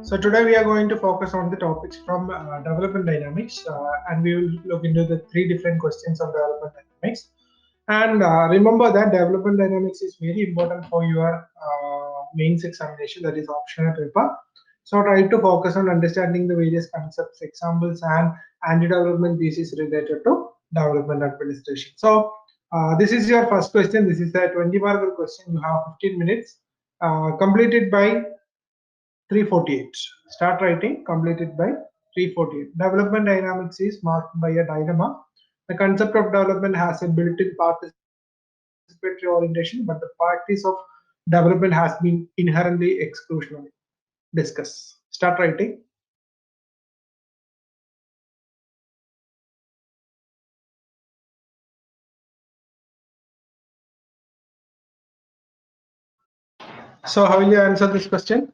So today we are going to focus on the topics from development dynamics, and we will look into the 3 different questions of development dynamics. And remember that development dynamics is very important for your mains examination, that is optional paper. So try to focus on understanding the various concepts, examples, and anti-development thesis related to development administration. So this is your first question. This is a 20-mark question. You have 15 minutes. Completed by 348. Start writing, completed by 348. Development dynamics is marked by a dilemma. The concept of development has a built-in participatory orientation, but the practice of development has been inherently exclusionary. Discuss. Start writing. So how will you answer this question?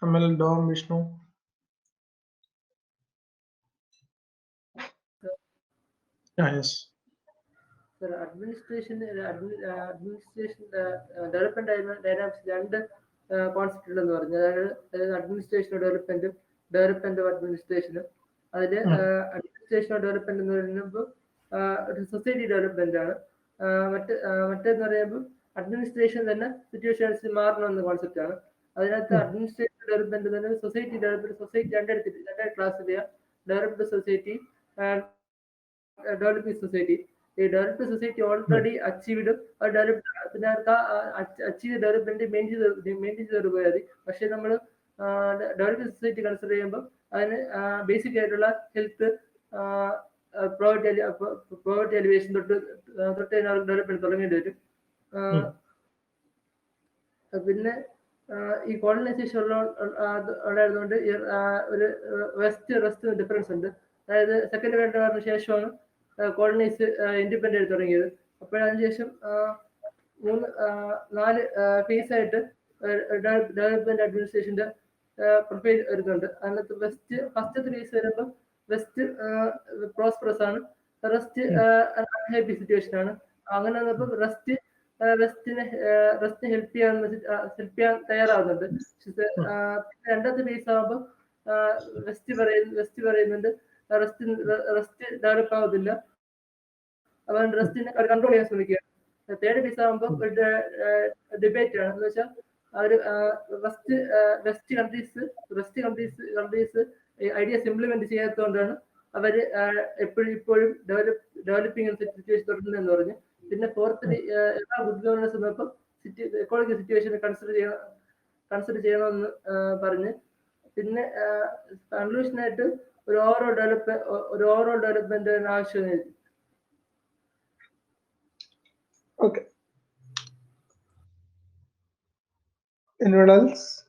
Amal, Dom, Vishnu. Yes. Sir, administration development dynamics രണ്ട് concept എന്ന് പറഞ്ഞത്, അതായത് administration development of അഡ്മിനിസ്ട്രേഷനും അതില് administration of development എന്ന് പറയുമ്പോൾ ഒരു society development ആണ്. മറ്റേന്ന് പറയുമ്പോൾ അഡ്മിനിസ്ട്രേഷൻ തന്നെ സിറ്റുവേഷൻസ് മാറണമെന്ന കോൺസെപ്റ്റ് ആണ്. അതിനകത്ത് അഡ്മിനിസ്ട്രേഷൻ ഡെവലപ്മെന്റ് തന്നെ സൊസൈറ്റി ഡെവലപ്മെന്റ്, സൊസൈറ്റി രണ്ടായിട്ട് ക്ലാസ് ചെയ്യുക. Developed society and developing society. ഈ ഡെവലപ്ഡ് സൊസൈറ്റി ഓൾറെഡി അച്ചീവ്ഡ് പിന്നെ അച്ചീവ് ഡെവലപ്മെന്റ് മെയിൻറ്റെയിൻ ചെയ്ത് പോയാൽ മതി. പക്ഷെ നമ്മൾ ഡെവലപ്പിംഗ് സൊസൈറ്റി കൺസിഡർ ചെയ്യുമ്പോൾ അതിന് ബേസിക് ആയിട്ടുള്ള ഹെൽത്ത്, പോവർട്ടി എലിവേഷൻ തൊട്ട് ഡെവലപ്മെന്റ് തുടങ്ങേണ്ടി വരും. പിന്നെ ഈ കോളനൈസേഷൻ ഉണ്ടായിരുന്നുകൊണ്ട് ഒരു വെസ്റ്റ് ഡിഫറൻസ് ഉണ്ട്. അതായത് സെക്കൻഡ് വേൾഡ് വാറിന് ശേഷമാണ് കോളനൈസ് ഇൻഡിപെൻഡന്റ് തുടങ്ങിയത്. അപ്പോഴതിനുശേഷം 4 ഫേസ് ആയിട്ട് ഡെവലപ്മെന്റ് അഡ്മിനിസ്ട്രേഷന്റെ പ്രൊഫൈൽ വരുന്നുണ്ട്. അതിനകത്ത് ഫസ്റ്റത്തെ ഫേസ് വരുമ്പോൾ വെസ്റ്റ് പ്രോസ്പെറസ് ആണ്, റെസ്റ്റ് അൺഹാപ്പി സിറ്റുവേഷൻ ആണ്. അങ്ങനെ വന്നപ്പോൾ റെസ്റ്റിനെ ഹെൽപ്പ് ചെയ്യാൻ തയ്യാറാവുന്നുണ്ട്. രണ്ടാമത്തെ ഫേസ് ആകുമ്പോൾ വെസ്റ്റ് പറയുന്നുണ്ട് റെസ്റ്റ് ഡെവലപ്പ് ആവത്തില്ല, അപ്പോൾ റെസ്റ്റിനെ കൺട്രോൾ ചെയ്യാൻ ശ്രമിക്കുക. തേർഡ് ഫേസ് ആകുമ്പോൾ ഡിബേറ്റ് ആണ്. എന്ന് വെച്ചാൽ അവർ വെസ്റ്റ് കൺട്രീസ് ഐഡിയാസ് ഇംപ്ലിമെന്റ് ചെയ്യാത്തതുകൊണ്ടാണ് അവർ ഇപ്പോഴും ഡെവലപ്പിംഗ് സിറ്റുവേഷൻ തുടരുന്നതെന്ന് പറഞ്ഞു. പിന്നെ ഫോർത്ത് എല്ലാ ഗുഡ് ഗവർണൻസ് വന്നപ്പോൾ എക്കോളജിക്കൽ സിറ്റുവേഷനെ കൺസിഡർ ചെയ്യണമെന്ന് പറഞ്ഞ്, പിന്നെ കൺക്ലൂഷനായിട്ട് ഒരു ഓവറോൾ ഡെവലപ്മെന്റ് ആവശ്യമായി. Okay. Anyone else?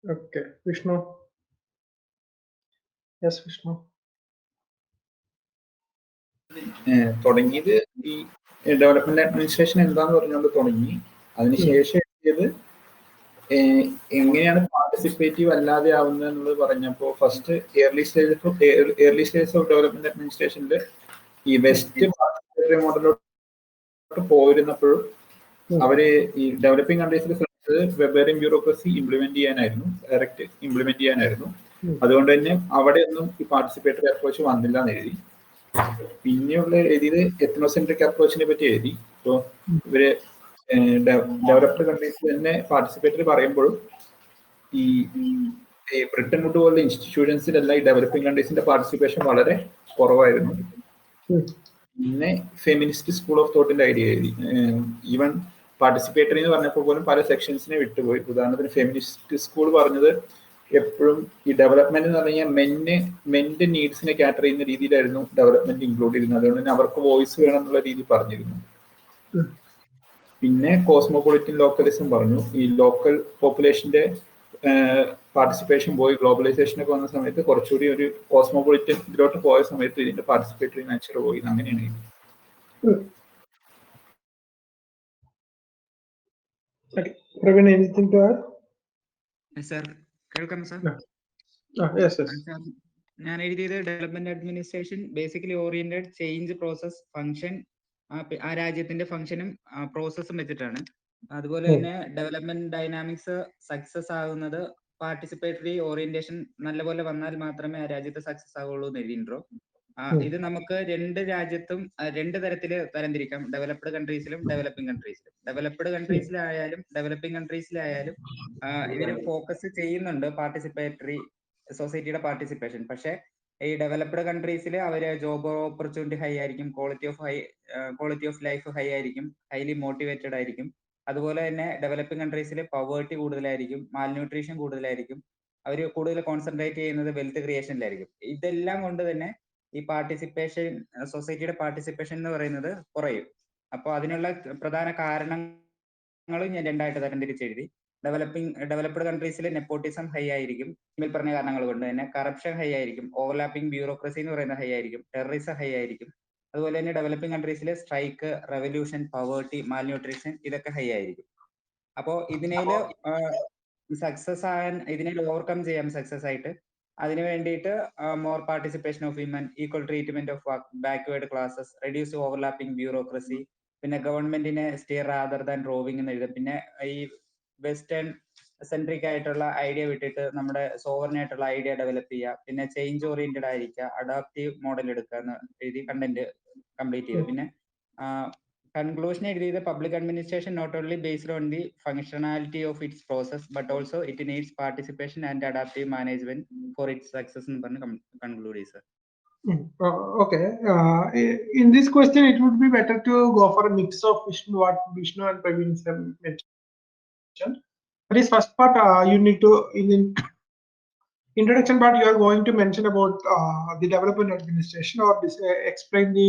Okay, Vishnu. Yes, Vishnu. തുടങ്ങിയത് ഈ ഡെവലപ്മെന്റ് അഡ്മിനിസ്ട്രേഷൻ എന്താന്ന് പറഞ്ഞുകൊണ്ട് തുടങ്ങി. അതിനുശേഷം എത്തിയത് എങ്ങനെയാണ് പാർട്ടിസിപ്പേറ്റീവ് അല്ലാതെ ആവുന്നത് എന്നുള്ളത് പറഞ്ഞപ്പോൾ first early stages of development അഡ്മിനിസ്ട്രേഷനിൽ ഈ വെസ്റ്റ് പാർട്ടിസിപ്പേറ്ററി മോഡലിലോട്ട് പോയിരുന്നപ്പോഴും അവര് ഈ ഡെവലപ്പിംഗ് കൺട്രീസിൽ ശ്രമിച്ചത് വെബേറിയൻ ബ്യൂറോക്രസി ഡയറക്റ്റ് ഇംപ്ലിമെന്റ് ചെയ്യാനായിരുന്നു. അതുകൊണ്ട് തന്നെ അവിടെ ഒന്നും ഈ പാർട്ടിസിപ്പേറ്ററി അപ്രോച്ച് വന്നില്ല എന്ന് എഴുതി. പിന്നെയുള്ള എഴുതിയത് എത്നോസെൻട്രിക് അപ്രോച്ചിനെ പറ്റി എഴുതി. ഇപ്പോൾ ഇവര് ഡെവലപ്ഡ് കൺട്രീസിൽ തന്നെ പാർട്ടിസിപ്പേറ്ററി പറയുമ്പോഴും ഈ ബ്രിട്ടൻ വുഡ് പോലുള്ള ഇൻസ്റ്റിറ്റ്യൂഷൻസിലെല്ലാം ഈ ഡെവലപ്പിംഗ് കൺട്രീസിന്റെ പാർട്ടിസിപ്പേഷൻ വളരെ കുറവായിരുന്നു. പിന്നെ ഫെമിനിസ്റ്റ് സ്കൂൾ ഓഫ് തോട്ടിന്റെ ഐഡിയ എഴുതി. ഈവൻ പാർട്ടിസിപ്പേറ്ററി എന്ന് പറഞ്ഞപ്പോൾ പോലും പല സെക്ഷൻസിനെ വിട്ടുപോയി. ഉദാഹരണത്തിന് ഫെമിനിസ്റ്റ് സ്കൂൾ പറഞ്ഞത് എപ്പോഴും ഈ ഡെവലപ്മെന്റ് എന്ന് പറഞ്ഞു കഴിഞ്ഞാൽ മെന്റെ നീഡ്സിനെ കാറ്റർ ചെയ്യുന്ന രീതിയിലായിരുന്നു ഡെവലപ്മെന്റ് ഇൻക്ലൂഡ് ചെയ്യുന്നത്. അതുകൊണ്ട് തന്നെ അവർക്ക് വോയിസ് വേണം എന്നുള്ള രീതി പറഞ്ഞിരുന്നു. പിന്നെ കോസ്മോപൊളിറ്റൻ ലോക്കലിസം പറഞ്ഞു. ഈ ലോക്കൽ പോപ്പുലേഷന്റെ പാർട്ടിസിപ്പേഷൻ പോയി ഗ്ലോബലൈസേഷനൊക്കെ വന്ന സമയത്ത് കുറച്ചുകൂടി ഒരു കോസ്മോപൊളിറ്റൻ ഇതിലോട്ട് പോയ സമയത്ത് ഇതിന്റെ പാർട്ടിസിപ്പേറ്ററി നേച്ചർ പോയി. അങ്ങനെയാണ്. Praveen, anything to add? Sir കേൾക്കാം സർ. Yes. ഞാൻ എഴുതിയത് development administration basically oriented change process function, ആ രാജ്യത്തിന്റെ ഫംഗ്ഷനും പ്രോസസ്സും വെച്ചിട്ടാണ്. അതുപോലെ തന്നെ ഡെവലപ്മെന്റ് ഡൈനാമിക്സ് സക്സസ് ആകുന്നത് പാർട്ടിസിപ്പേറ്ററി ഓറിയന്റേഷൻ നല്ലപോലെ വന്നാൽ മാത്രമേ ആ രാജ്യത്ത് സക്സസ് ആവുള്ളൂ എന്ന് എഴുതിയിട്ടുണ്ടോ. ഇത് നമുക്ക് രണ്ട് രാജ്യത്തും രണ്ട് തരത്തില് തരംതിരിക്കാം, ഡെവലപ്ഡ് കൺട്രീസിലും ഡെവലപ്പിംഗ് കൺട്രീസിലും. ഡെവലപ്ഡ് കൺട്രീസിലായാലും ഡെവലപ്പിംഗ് കൺട്രീസിലായാലും ഇവര് ഫോക്കസ് ചെയ്യുന്നുണ്ട് പാർട്ടിസിപ്പേറ്ററി സൊസൈറ്റിയുടെ പാർട്ടിസിപ്പേഷൻ. പക്ഷെ ഈ ഡെവലപ്ഡ് കൺട്രീസിൽ അവര് ജോബ് ഓപ്പർച്യൂണിറ്റി ഹൈ ആയിരിക്കും, ക്വാളിറ്റി ഓഫ് ലൈഫ് ഹൈ ആയിരിക്കും, ഹൈലി മോട്ടിവേറ്റഡ് ആയിരിക്കും. അതുപോലെ തന്നെ ഡെവലപ്പിംഗ് കൺട്രീസിൽ പവേർട്ടി കൂടുതലായിരിക്കും, മാൽന്യൂട്രീഷൻ കൂടുതലായിരിക്കും. അവർ കൂടുതൽ കോൺസെൻട്രേറ്റ് ചെയ്യുന്നത് വെൽത്ത് ക്രിയേഷനിലായിരിക്കും. ഇതെല്ലാം കൊണ്ട് തന്നെ ഈ പാർട്ടിസിപ്പേഷൻ, സൊസൈറ്റിയുടെ പാർട്ടിസിപ്പേഷൻ എന്ന് പറയുന്നത് കുറയും. അപ്പോൾ അതിനുള്ള പ്രധാന കാരണങ്ങളും ഞാൻ രണ്ടായിട്ട് തരംതിരിച്ചെഴുതി. ഡെവലപ്ഡ് കൺട്രീസിൽ നെപ്പോട്ടിസം ഹൈ ആയിരിക്കും, ഇതിൽ പറഞ്ഞ കാരണങ്ങൾ കൊണ്ട് തന്നെ. കറപ്ഷൻ ഹൈ ആയിരിക്കും, ഓവർലാപ്പിംഗ് ബ്യൂറോക്രസി എന്ന് പറയുന്നത് ഹൈ ആയിരിക്കും, ടെററിസം ഹൈ ആയിരിക്കും. അതുപോലെ തന്നെ ഡെവലപ്പിംഗ് കൺട്രീസിൽ സ്ട്രൈക്ക്, റെവല്യൂഷൻ, പവേർട്ടി, മാൽന്യൂട്രീഷൻ ഇതൊക്കെ ഹൈ ആയിരിക്കും. അപ്പോൾ ഇതിനേല് സക്സസ് ആകാൻ, ഇതിനെ ഓവർകം ചെയ്യാം സക്സസ് ആയിട്ട്. അതിനു വേണ്ടിയിട്ട് more participation of women, equal treatment of backward classes, reduce overlapping bureaucracy, പിന്നെ ഗവൺമെന്റിനെ സ്റ്റിയർ റാദർ ദാൻ റോവിംഗ് എന്ന് എഴുതും. പിന്നെ ഈ വെസ്റ്റേൺ സെൻട്രിക് ആയിട്ടുള്ള ഐഡിയ വിട്ടിട്ട് നമ്മുടെ സോവറിൻ ആയിട്ടുള്ള ഐഡിയ ഡെവലപ്പ് ചെയ്യുക. പിന്നെ ചേഞ്ച് ഓറിയന്റഡ് ആയിരിക്കുക, അഡാപ്റ്റീവ് മോഡൽ എടുക്കുക എന്ന് എഴുതി കണ്ടന്റ് കംപ്ലീറ്റ് ചെയ്തു. പിന്നെ കൺക്ലൂഷൻ എഴുതിയത് public administration not only based on the functionality of its process but also it needs participation and adaptive management for its success എന്ന് പറഞ്ഞ് കൺക്ലൂഡ് ചെയ്തു sir. Okay. In this question, it would be better to go for a mix of what Vishnu and Praveen mentioned. For this first part, you need to, in the introduction part, you are going to mention about the development administration or explain the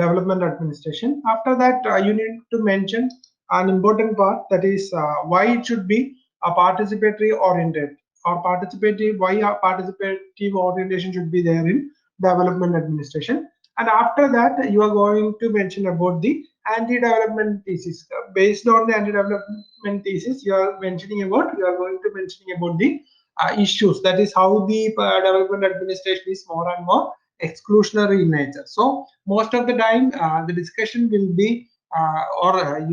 development administration. After that, you need to mention an important part, that is why it should be a participatory oriented, or why a participative orientation should be there in development administration. And after that, you are going to mention about the anti-development thesis. Based on the anti-development thesis, you are going to mentioning about the issues, that is how the development administration is more and more exclusionary in nature. So most of the time the discussion will be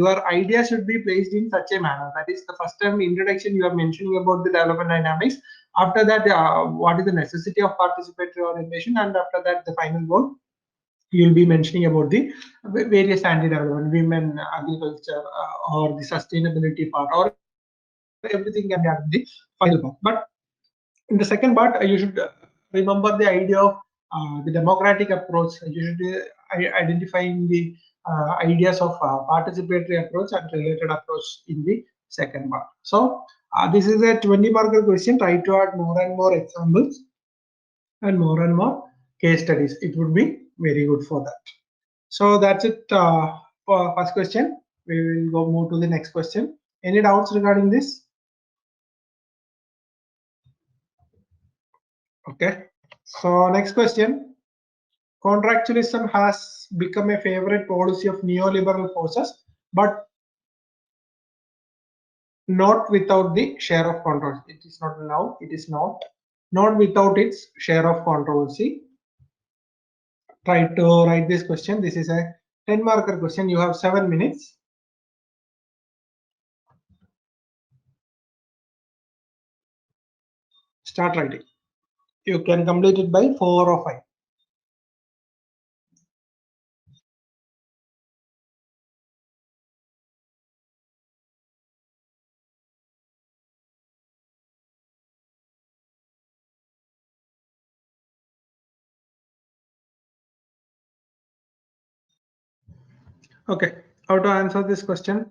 your ideas should be placed in such a manner. That is the first time introduction you are mentioning about the development dynamics. After that, what is the necessity of participatory orientation, and after that the final goal you will be mentioning about the various anti-development, women, agriculture, or the sustainability part, or everything can be added in the final part. But in the second part, you should remember the idea of the democratic approach. You should identifying the ideas of participatory approach and related approach in the second part. So this is a 20-marker question. Try to add more and more examples and more case studies. It would be very good for that. So that's it for first question. We will go move to the next question. Any doubts regarding this? Okay, so next question. Contractualism has become a favorite policy of neoliberal forces, but not without the share of controversy. It is not now, it is not without its share of controversy. Try to write this question. This is a 10-marker question. You have 7 minutes. Start writing. You can complete it by 4 or 5. Okay, how to answer this question?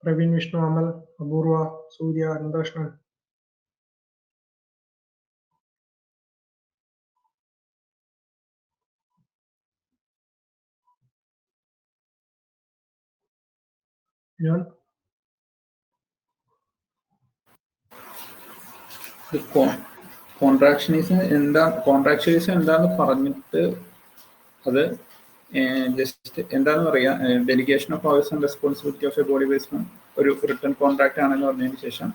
Praveen, Vishnu, Amal, Apurva, Surya, and Darshan. Anyone? കോൺട്രാക്ഷനിസം എന്താന്ന് പറഞ്ഞിട്ട് അത് just എന്താന്ന് പറയാ delegation of powers and responsibility of A body based ഒരു return contract ആണെന്ന് പറഞ്ഞതിന് ശേഷം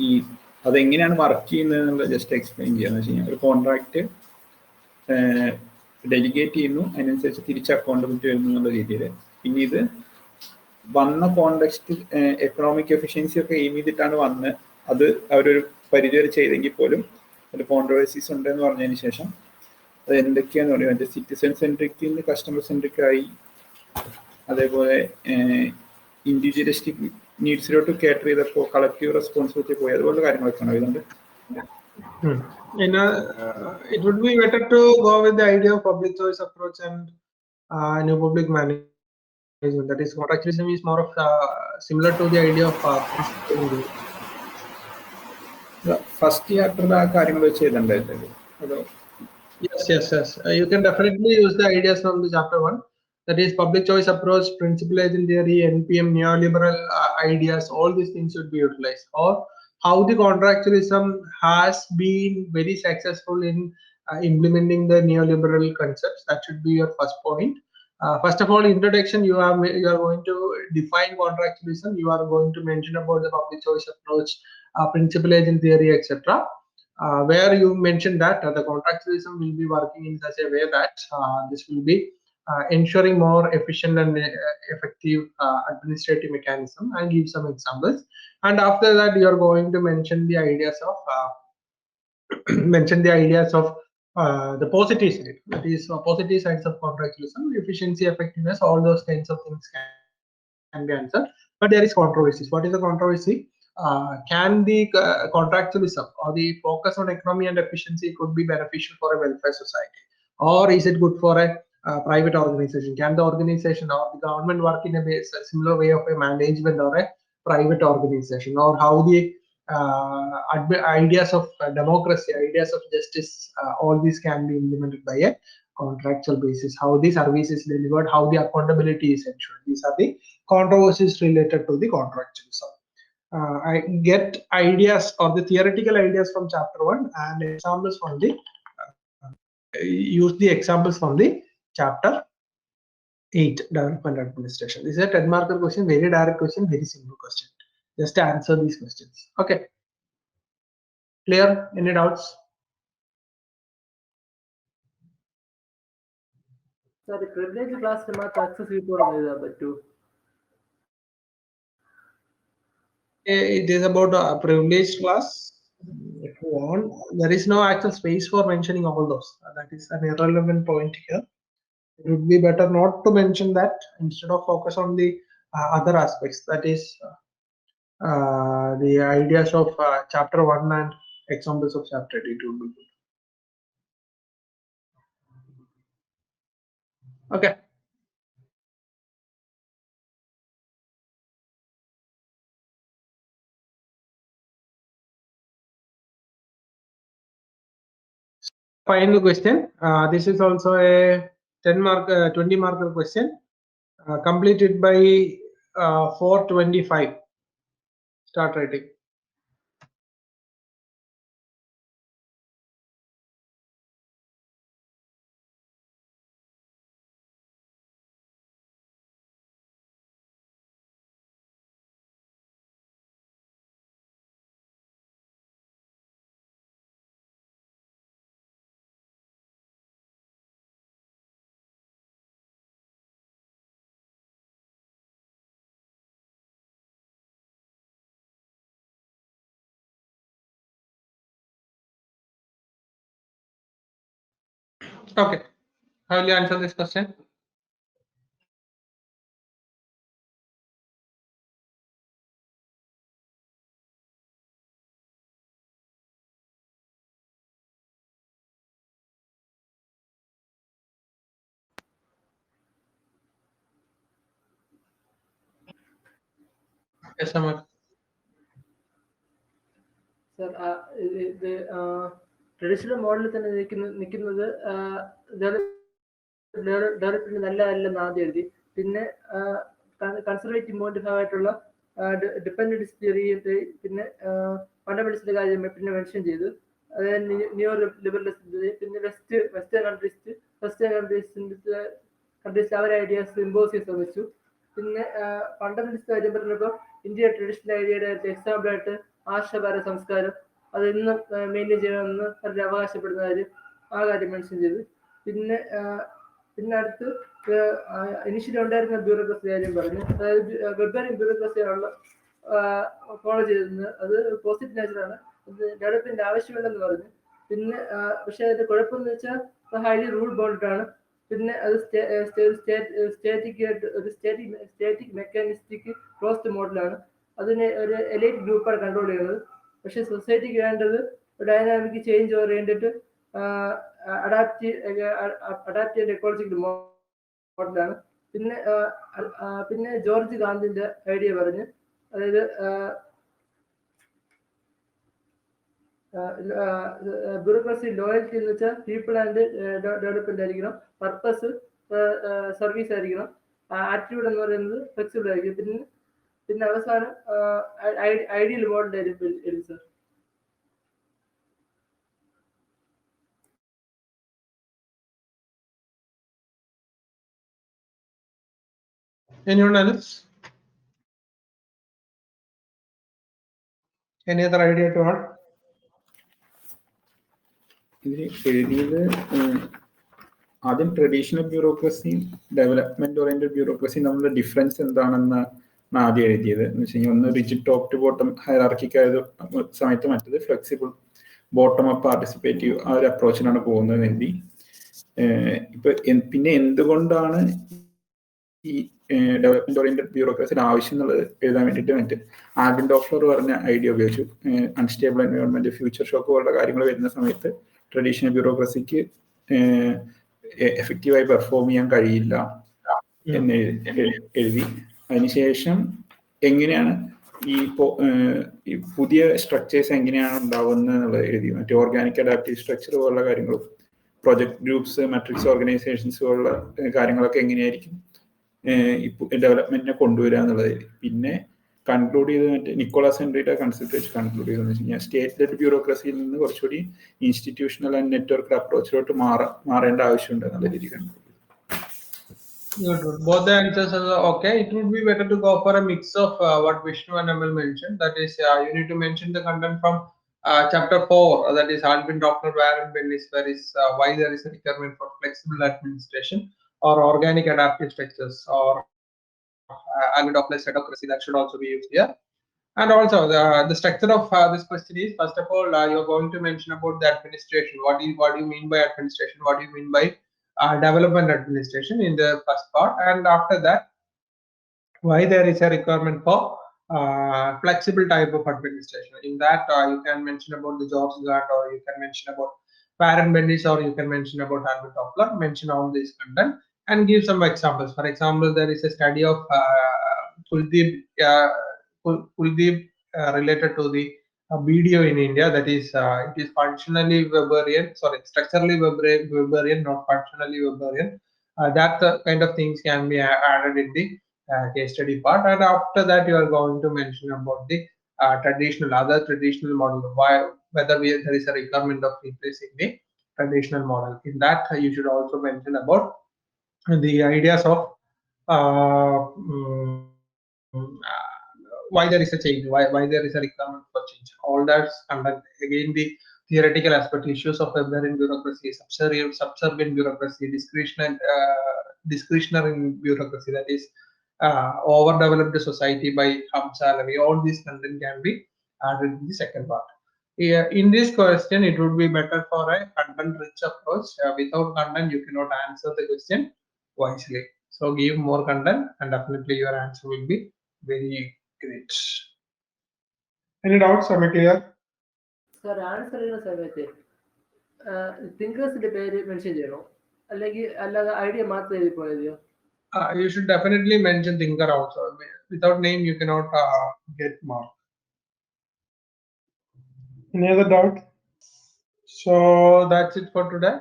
ഈ അതെങ്ങനെയാണ് വർക്ക് ചെയ്യുന്നത് എന്നുള്ളത് ജസ്റ്റ് എക്സ്പ്ലെയിൻ ചെയ്യാന്ന് വെച്ച് കഴിഞ്ഞാൽ ഒരു കോൺട്രാക്ട് ഡെലിഗേറ്റ് ചെയ്യുന്നു, അതിനനുസരിച്ച് തിരിച്ച് അക്കൗണ്ടബിലിറ്റി വരുന്നു എന്നുള്ള രീതിയിൽ. പിന്നെ ഇത് വന്ന കോണ്ടെക്സ്റ്റ് എക്കണോമിക് എഫിഷ്യൻസി ഒക്കെ എയിം ചെയ്തിട്ടാണ് വന്ന് അത് അവരൊരു പരിധി വരെ ചെയ്തെങ്കിൽ പോലും അതിൽ കോൺട്രവേഴ്സീസ് ഉണ്ടെന്ന് പറഞ്ഞതിന് ശേഷം അത് എന്തൊക്കെയാന്ന് പറയും, അതിൻ്റെ സിറ്റിസൺ സെൻട്രിക്കിൽ നിന്ന് കസ്റ്റമർ സെൻട്രിക് ആയി, അതേപോലെ ഇൻഡിവിജ്വലിസ്റ്റിക് നീഡ്സിലോട്ട് കേറ്റർ ചെയ്തപ്പോൾ കളക്റ്റീവ് റെസ്പോൺസിബിലിറ്റി പോയി, അതുപോലുള്ള കാര്യങ്ങളൊക്കെയാണ് ഇതുകൊണ്ട്. It would be better to go with the idea of public choice approach and new public management. That is, contractualism is more of similar to the idea of first ചാപ്റ്ററിൽ ആ കാര്യങ്ങൾ വെച്ച് ചെയ്തിട്ടുണ്ടായിരുന്നല്ലോ അതോ? Yes. You can definitely use the ideas from the chapter 1. That is, public choice approach, principal agent theory, NPM, neoliberal ideas. All these things should be utilized. Or how the contractualism has been very successful in implementing the neoliberal concepts. That should be your first point. First of all, introduction, you are going to define contractualism. You are going to mention about the public choice approach, principal agent theory, etc. Where you mentioned that the contractualism will be working in such a way that this will be ensuring more efficient and effective administrative mechanism, and give some examples. And after that, you are going to mention the ideas of the positive side. That is, positive sides of contractualism, efficiency, effectiveness, all those kinds of things can be answered. But there is controversies. What is the controversy? Can the contractualism or the focus on economy and efficiency could be beneficial for a welfare society, or is it good for a private organization? Can the organization or the government work in a similar way of a management or a private organization? Or how the ideas of democracy, ideas of justice, all these can be implemented by a contractual basis. How the service is delivered, how the accountability is ensured. These are the controversies related to the contractualism. I get ideas or the theoretical ideas from chapter 1 and examples from the use the examples from the chapter 8, development administration. This is a 10-marker question, very direct question, very simple question. Just answer these questions. Okay, clear? Any doubts? Sorry, privilege class access report too. It is about a privileged class. If you want, there is no actual space for mentioning all those. That is an irrelevant point here. It would be better not to mention that, instead of focus on the other aspects. That is the ideas of chapter 1 and examples of chapter 8 would be good. Okay. Final question. This is also a 20 marker question, completed by 4:25. Start writing. Okay, how will you answer this question? Yes, Amar. Sir, the traditional മോഡലിൽ തന്നെ നിൽക്കുന്നത് development നല്ല അല്ലെന്ന് ആദ്യം എഴുതി, പിന്നെ conservative മോഡിന്റെ ഭാഗമായിട്ടുള്ള dependence theory പിന്നെ ഫണ്ടമെന്റൽസിന്റെ കാര്യം പിന്നെ മെൻഷൻ ചെയ്തു. അതായത് ന്യൂ ലിബറലിസത്തിന്റെ പിന്നെ വെസ്റ്റേൺ കൺട്രീസ് അവരുടെ ഐഡിയാസ് ഇമ്പോസ് ചെയ്ത് ശ്രമിച്ചു. പിന്നെ ഫണ്ടമെന്റൽസ് കാര്യം പറഞ്ഞപ്പോൾ ഇന്ത്യ ട്രഡീഷണൽ ഐഡിയയുടെ എക്സാമ്പിൾ ആയിട്ട് ആർഷഭാര സംസ്കാരം അത് ഇന്നും മെയിൻറ്റെയിൻ ചെയ്യണമെന്ന് അവരുടെ അവകാശപ്പെടുന്ന കാര്യം ആ കാര്യം മെൻഷൻ ചെയ്തു. പിന്നെ അടുത്ത് ഇനിഷ്യലി ഉണ്ടായിരുന്ന ബ്യൂറോക്രസി കാര്യം പറഞ്ഞു. അതായത് വെവ്വേറെ ബ്യൂറോക്രസിയാണുള്ള ഫോളോ ചെയ്തിരുന്നത്. അത് പോസിറ്റീവ് നേച്ചറാണ്, അത് ഡെവലപ്മെന്റ് ആവശ്യമുണ്ടെന്ന് പറഞ്ഞു. പിന്നെ പക്ഷെ അതിന്റെ കുഴപ്പമെന്ന് വെച്ചാൽ ഹൈലി റൂൾ ബൗണ്ടഡ് ആണ്. പിന്നെ അത് സ്റ്റാറ്റിക് മെക്കാനിസ്റ്റിക് ക്ലോസ്ഡ് മോഡലാണ്. അതിനെ ഒരു എലൈറ്റ് ഗ്രൂപ്പാണ് കൺട്രോൾ ചെയ്യുന്നത്. പക്ഷെ സൊസൈറ്റിക്ക് വേണ്ടത് dynamic change oriented adaptive ecological മോഡലാണ്. പിന്നെ ജോർജ് ഗാന്ധിന്റെ ഐഡിയ പറഞ്ഞു. അതായത് ബ്യൂറോക്രസി ലോയൽറ്റി എന്ന് വെച്ചാൽ പീപ്പിൾ ആൻഡ് ഡെവലപ്മെന്റ് ആയിരിക്കണം, പർപ്പസ് സർവീസ് ആയിരിക്കണം, ആറ്റിറ്റ്യൂഡ് എന്ന് പറയുന്നത് ഫ്ലെക്സിബിൾ ആയിരിക്കും. പിന്നെ അവസാനം ഐഡിയൽ മോഡൽ ആയിരിക്കും sir. Anyone else? Any other idea to add? ഇതിൽ എഴുതിയത് ആദ്യം ട്രഡീഷണൽ ബ്യൂറോക്രസിയും ഡെവലപ്മെന്റ് ഓറിയന്റഡ് ബ്യൂറോക്രസിയും തമ്മിലുള്ള ഡിഫറൻസ് എന്താണെന്ന് ആദ്യം എഴുതിയത്. എന്ന് വെച്ച് കഴിഞ്ഞാൽ ഒന്ന് റിജിഡ് ടോപ്പ് ടു ബോട്ടം ഹൈറാർക്കിക്കായത് സമയത്ത് മറ്റത് ഫ്ലെക്സിബിൾ ബോട്ടം അപ്പ് പാർട്ടിസിപ്പേറ്റീവ് ആ ഒരു അപ്രോച്ചിനാണ് പോകുന്നത് എഴുതി. ഇപ്പൊ പിന്നെ എന്തുകൊണ്ടാണ് ഈ ഡെവലപ്മെന്റ് ഓറിയന്റഡ് ബ്യൂറോക്രസിയുടെ ആവശ്യം എന്നുള്ളത് എഴുതാൻ വേണ്ടിയിട്ട് മറ്റ് ആൽവിൻ ഡോഫ്ലർ പറഞ്ഞ ഐഡിയ ഉപയോഗിച്ചു. അൺസ്റ്റേബിൾ എൻവയോൺമെന്റ്, ഫ്യൂച്ചർ ഷോക്ക് പോലുള്ള കാര്യങ്ങൾ വരുന്ന സമയത്ത് ട്രഡീഷണൽ ബ്യൂറോക്രസിക്ക് എഫക്റ്റീവായി പെർഫോം ചെയ്യാൻ കഴിയില്ല എന്ന് എഴുതി. അതിനുശേഷം എങ്ങനെയാണ് ഈ പുതിയ സ്ട്രക്ചേഴ്സ് എങ്ങനെയാണ് ഉണ്ടാവുന്നത് എന്നുള്ളത് എഴുതി. മറ്റേ ഓർഗാനിക് അഡാപ്റ്റീവ് സ്ട്രക്ചർ പോലുള്ള കാര്യങ്ങളും പ്രൊജക്ട് ഗ്രൂപ്പ്സ്, മെട്രിക്സ് ഓർഗനൈസേഷൻസ് പോലുള്ള കാര്യങ്ങളൊക്കെ എങ്ങനെയായിരിക്കും ഡെവലപ്മെന്റിനെ കൊണ്ടുവരിക എന്നുള്ളത്. പിന്നെ കൺക്ലൂഡ് ചെയ്ത് മറ്റേ നിക്കോളാസ് ഹെൻറിയുടെ കൺസെപ്റ്റ് വെച്ച് കൺക്ലൂഡ് ചെയ്തെന്ന് വെച്ച് കഴിഞ്ഞാൽ സ്റ്റേറ്റ് ലെഡ് ബ്യൂറോക്രസിയിൽ നിന്ന് കുറച്ചുകൂടി ഇൻസ്റ്റിറ്റ്യൂഷണൽ ആൻഡ് നെറ്റ്വർക്ക് അപ്രോച്ചിലോട്ട് മാറേണ്ട ആവശ്യമുണ്ട് എന്നുള്ള രീതിയിലാണ്. Good. Both the answers are okay. It would be better to go for a mix of what Vishnu and Amal mentioned. That is, you need to mention the content from chapter 4. That is, Alvin Dr. Warren Bennis, where is why there is a requirement for flexible administration or organic adaptive structures, or Alvin Dr. Sedocracy, that should also be used here. And also the structure of this question is, first of all, you're going to mention about the administration. What do you mean by administration? What do you mean by development administration in the first part? And after that, why there is a requirement for flexible type of administration. In that, you can mention about the Jobs Grant, or you can mention about Warren Bennis, or you can mention about Alvin Toffler. Mention all this content and give some examples. For example, there is a study of Kuldeep related to the BDO in India. That is, it is functionally Weberian, sorry, structurally Weberian, not functionally Weberian. That kind of things can be added in the case study part. And after that, you are going to mention about the other traditional model, whether there is a requirement of replacing the traditional model. In that, you should also mention about the ideas of why there is a change, why there is a requirement for change. All that's content. Again, the theoretical aspect, issues of Weberian bureaucracy, subservient bureaucracy, discretionary bureaucracy, that is overdeveloped society by Hamsalavi. All these content can be added in the second part. In this question, it would be better for a content-rich approach. Without content, you cannot answer the question wisely. So give more content, and definitely your answer will be very great. Any doubts? Am I clear? Sir, answer ചെയ്യുന്ന സമയത്ത് തിങ്കേഴ്സിന്റെ പേര് mention ചെയ്യണോ, അല്ലെങ്കിൽ അല്ലാതെ idea മാത്രം എഴുതി പോയതോ? You should definitely mention thinker also. Without name, you cannot get mark. Any other doubt? So that's it for today.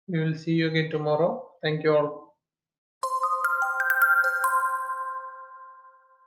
We will see you again tomorrow. Thank you all.